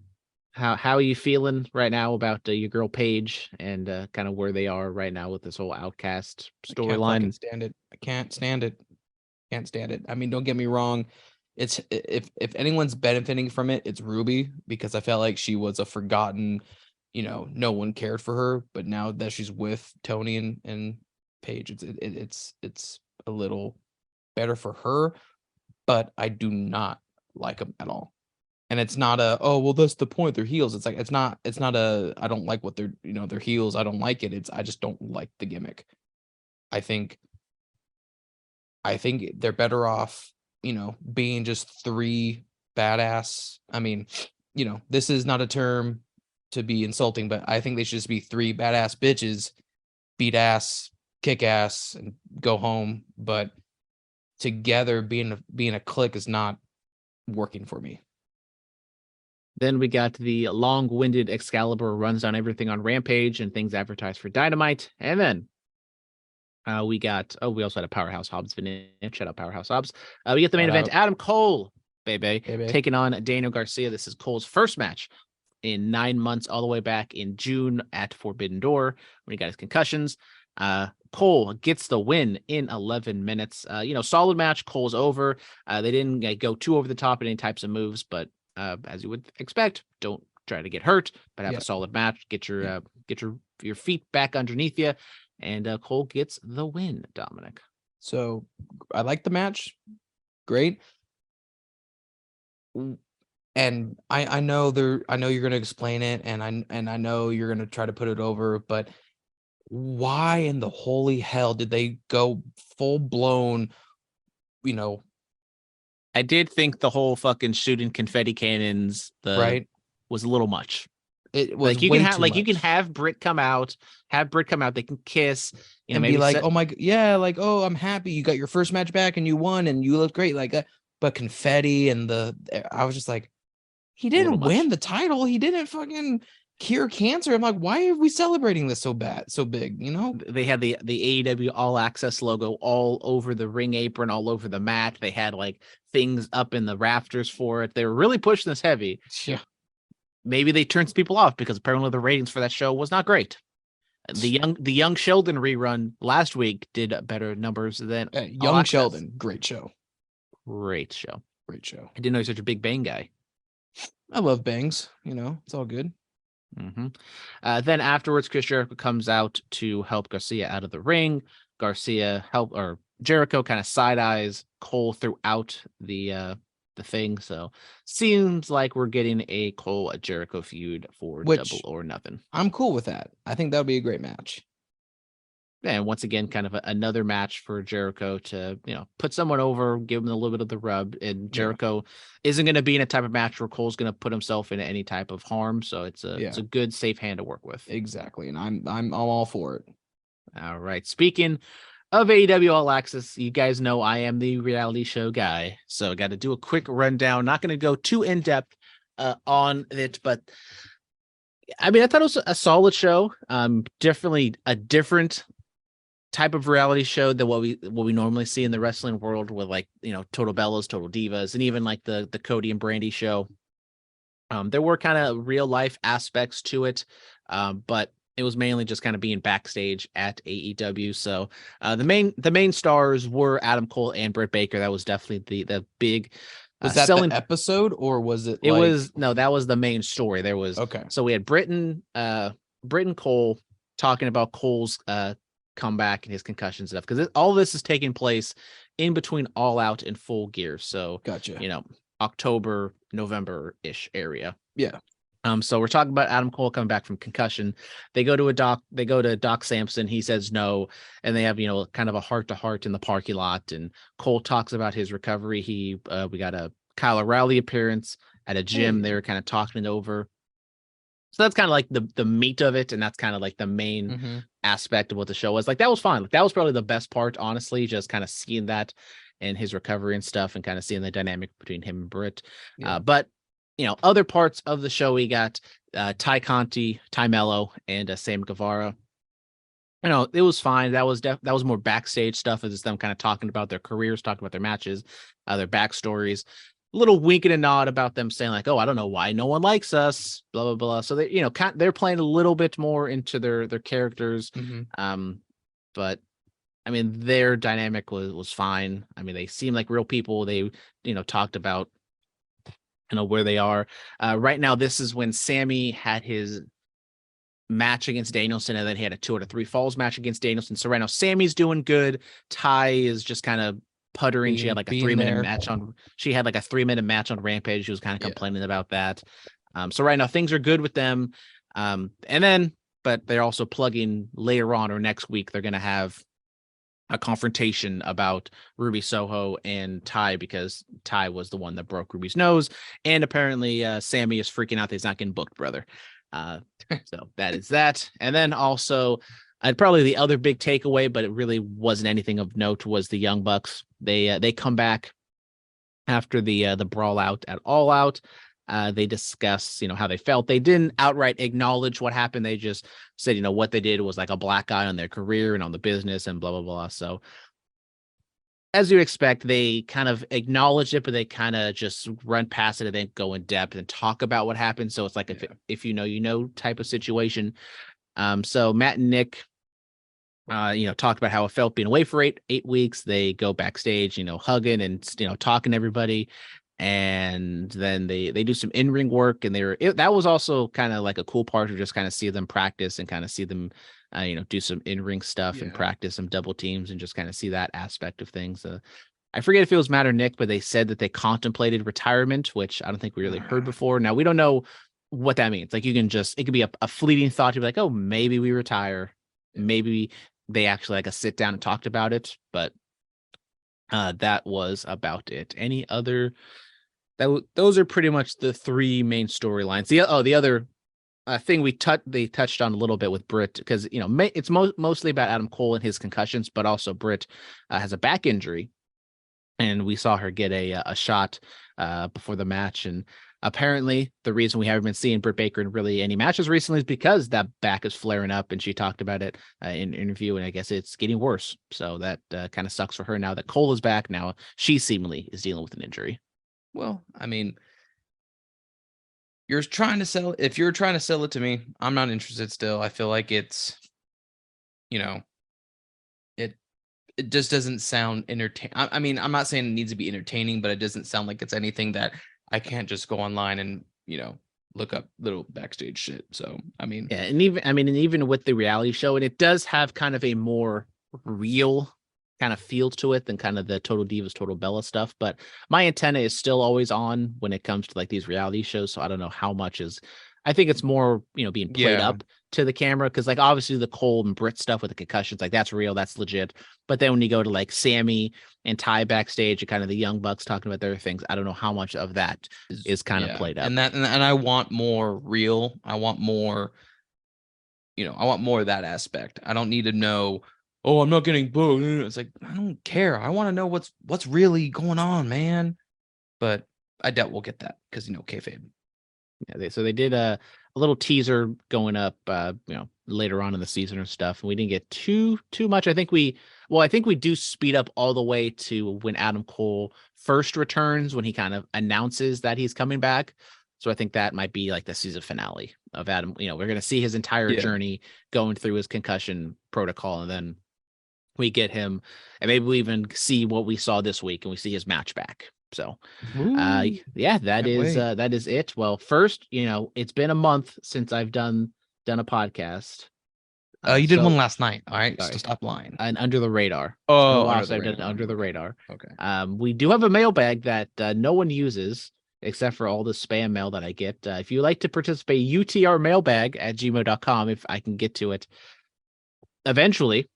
how are you feeling right now about your girl Paige and kind of where they are right now with this whole Outcast storyline? I can't stand it. Can't stand it. I mean, don't get me wrong. It's if anyone's benefiting from it, it's Ruby, because I felt like she was a forgotten, no one cared for her. But now that she's with Tony and Paige, it's a little better for her. But I do not like them at all. And it's not that's the point, they're heels. It's like it's not I don't like what they're they're heels. I don't like it. I just don't like the gimmick. I think they're better off being just 3 badass. I mean, this is not a term to be insulting, but I think they should just be 3 badass bitches, beat ass, kick ass, and go home. But together being a clique is not working for me. Then we got the long-winded Excalibur runs down everything on Rampage and things advertised for Dynamite. And then we also had a Powerhouse Hobbs vignette. Shout out Powerhouse Hobbs. We get the main event. Adam Cole, baby, taking on Daniel Garcia. This is Cole's first match in 9 months, all the way back in June at Forbidden Door when he got his concussions. Cole gets the win in 11 minutes. Solid match. Cole's over. They didn't go too over the top in any types of moves, but as you would expect, don't try to get hurt, but have a solid match. Get your feet back underneath you. And Cole gets the win, Dominic. So I like the match. Great. And I know you're going to explain it, and I know you're going to try to put it over, but why in the holy hell did they go full blown, I did think the whole fucking shooting confetti cannons Right. was a little much. It was Like you way can have too like you can much. have Britt come out, they can kiss, And be maybe like, set. oh my, yeah, like, oh, I'm happy you got your first match back and you won and you look great. Like, but confetti and I was just like, he A little didn't much. win the title. He didn't fucking cure cancer. I'm like, why are we celebrating this so bad, so big? You know? They had the AEW All Access logo all over the ring apron, all over the mat. They had like things up in the rafters for it. They were really pushing this heavy. Yeah. Maybe they turned people off because apparently the ratings for that show was not great. The young Sheldon rerun last week did better numbers than Young Sheldon. Great show. Great show. Great show. I didn't know he's such a big Bang guy. I love bangs. You know, it's all good. Mm-hmm. Then afterwards, Chris Jericho comes out to help Garcia out of the ring. Jericho kind of side eyes Cole throughout the thing. So seems like we're getting a Cole Jericho feud for Double or Nothing. I'm cool with that. I think that would be a great match. And once again, kind of another match for Jericho to, put someone over, give him a little bit of the rub. And Jericho isn't going to be in a type of match where Cole's going to put himself in any type of harm. So it's a good, safe hand to work with. Exactly. And I'm all for it. All right. Speaking of AEW All Access, you guys know I am the reality show guy. So I got to do a quick rundown. Not going to go too in depth on it, but I mean, I thought it was a solid show. Definitely a different type of reality show than what we normally see in the wrestling world with Total Bellas, Total Divas, and even like the Cody and Brandy show. There were kind of real life aspects to it, but it was mainly just kind of being backstage at AEW. So the main stars were Adam Cole and Britt Baker. That was definitely the big was that the episode, or was it? It was that was the main story. There was So we had Britt and Cole talking about Cole's comeback and his concussion stuff, because all this is taking place in between All Out and Full Gear. So gotcha. October, November-ish area. Yeah. So we're talking about Adam Cole coming back from concussion. They go to Doc Sampson. He says no, and they have kind of a heart-to-heart in the parking lot. And Cole talks about his recovery. We got a Kyle O'Reilly appearance at a gym. They were kind of talking it over. So that's kind of like the meat of it, and that's kind of like the main aspect of what the show was. Like, that was fun. Like, that was probably the best part, honestly, just kind of seeing that and his recovery and stuff, and kind of seeing the dynamic between him and Britt. Yeah. But other parts of the show, we got Ty Conti, Ty Mello, and Sam Guevara. It was fine. That was more backstage stuff, as them kind of talking about their careers, talking about their matches, their backstories. Little wink and a nod about them saying like, oh, I don't know why no one likes us, blah blah blah. So they they're playing a little bit more into their characters. But I mean, their dynamic was fine. I mean, they seem like real people. They talked about where they are right now. This is when Sammy had his match against Danielson, and then he had a 2 out of 3 falls match against Danielson. So right now Sammy's doing good. Ty is just kind of puttering. She had like a 3-minute match on. She had like a 3-minute match on Rampage. She was kind of complaining about that. So right now things are good with them. But they're also plugging later on or next week. They're going to have a confrontation about Ruby Soho and Ty, because Ty was the one that broke Ruby's nose, and apparently Sammy is freaking out that he's not getting booked, brother. So that is that. And then also, probably the other big takeaway, but it really wasn't anything of note, was the Young Bucks. They come back after the brawl out at All Out. They discuss, how they felt. They didn't outright acknowledge what happened. They just said, what they did was like a black eye on their career and on the business and blah, blah, blah. So as you expect, they kind of acknowledged it, but they kind of just run past it and then go in depth and talk about what happened. So it's like, if type of situation. So Matt and Nick, talked about how it felt being away for eight weeks. They go backstage, hugging and, talking to everybody. And then they do some in-ring work, and that was also kind of like a cool part to just kind of see them practice and kind of see them, do some in-ring stuff and practice some double teams and just kind of see that aspect of things. I forget if it was Matt or Nick, but they said that they contemplated retirement, which I don't think we really heard before. Now, we don't know what that means. Like, it could be a fleeting thought to be like, oh, maybe we retire. Maybe they actually like a sit down and talked about it, but That was about it. Any other? Those are pretty much the three main storylines. The other thing they touched on a little bit with Britt, because it's mostly about Adam Cole and his concussions, but also Britt has a back injury, and we saw her get a shot before the match. And apparently, the reason we haven't been seeing Britt Baker in really any matches recently is because that back is flaring up, and she talked about it in an interview, and I guess it's getting worse. So that kind of sucks for her now that Cole is back. Now she seemingly is dealing with an injury. Well, I mean, if you're trying to sell it to me, I'm not interested still. I feel like it's, it just doesn't sound entertaining. I mean, I'm not saying it needs to be entertaining, but it doesn't sound like it's anything that I can't just go online and, look up little backstage shit. So, I mean, yeah. And even with the reality show, and it does have kind of a more real kind of feel to it than kind of the Total Divas, Total Bella stuff. But my antenna is still always on when it comes to like these reality shows. So I don't know how much I think it's more, being played up to the camera. Cause like obviously the Cole and Britt stuff with the concussions, like that's real, that's legit. But then when you go to like Sammy and Ty backstage and kind of the Young Bucks talking about their things, I don't know how much of that is kind of played up. And I want more real. I want more, I want more of that aspect. I don't need to know, oh, I'm not getting booked. It's like, I don't care. I want to know what's really going on, man. But I doubt we'll get that because, kayfabe. Yeah, so they did a little teaser going up, later on in the season or stuff. And we didn't get too much. I think we do speed up all the way to when Adam Cole first returns, when he kind of announces that he's coming back. So I think that might be like the season finale of Adam. We're going to see his entire journey going through his concussion protocol, and then we get him, and maybe we even see what we saw this week, and we see his match back. So, that is it. Well, first, it's been a month since I've done a podcast. You did one last night. All right, so stop lying. And Under the Radar. Oh, I've done Under the Radar. Okay. We do have a mailbag that no one uses except for all the spam mail that I get. If you like to participate, utrmailbag@gmail.com. If I can get to it eventually.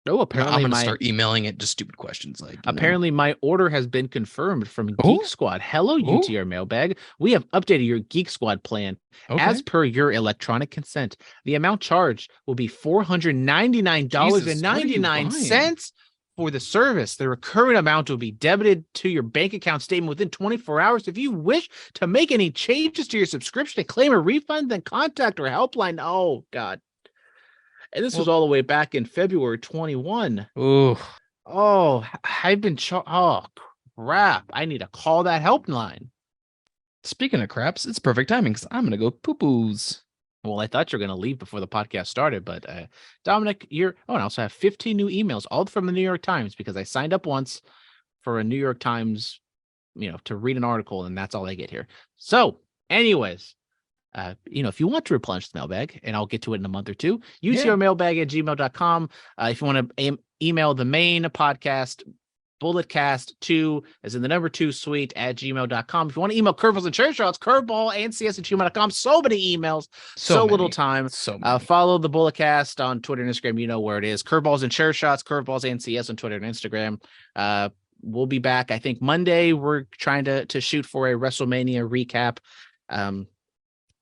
Oh, apparently I'm gonna start emailing it just stupid questions like. Apparently, my order has been confirmed from Geek Squad. Hello, UTR Mailbag. We have updated your Geek Squad plan as per your electronic consent. The amount charged will be $499.99 for the service. The recurring amount will be debited to your bank account statement within 24 hours. If you wish to make any changes to your subscription to claim a refund, then contact our helpline. Oh God. And this was all the way back in February 21. Ooh. Oh, I've been oh crap. I need to call that helpline. Speaking of craps, it's perfect timing because I'm gonna go poo-poos. Well, I thought you were gonna leave before the podcast started, but Dominic, and I also have 15 new emails, all from the New York Times, because I signed up once for a New York Times, to read an article, and that's all I get here. So, anyways. If you want to replenish the mailbag, and I'll get to it in a month or two, utrmailbag@gmail.com. If you want to email the main podcast, bulletcast2, as in the number 2 suite @gmail.com. If you want to email Curveballs and Chair Shots, curveball&cs@gmail.com. So many emails, so little time. Follow the Bulletcast on Twitter and Instagram. You know where it is. Curveballs and Chair Shots, Curveballs&cs on Twitter and Instagram. We'll be back, I think, Monday. We're trying to shoot for a WrestleMania recap.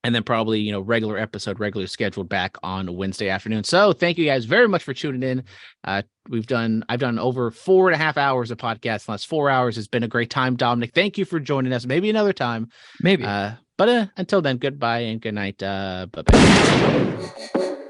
And then probably, regular scheduled back on Wednesday afternoon. So thank you guys very much for tuning in. I've done over 4.5 hours of podcast. The last 4 hours has been a great time. Dominic, thank you for joining us. Maybe another time. Maybe. But until then, goodbye and good night. Bye-bye.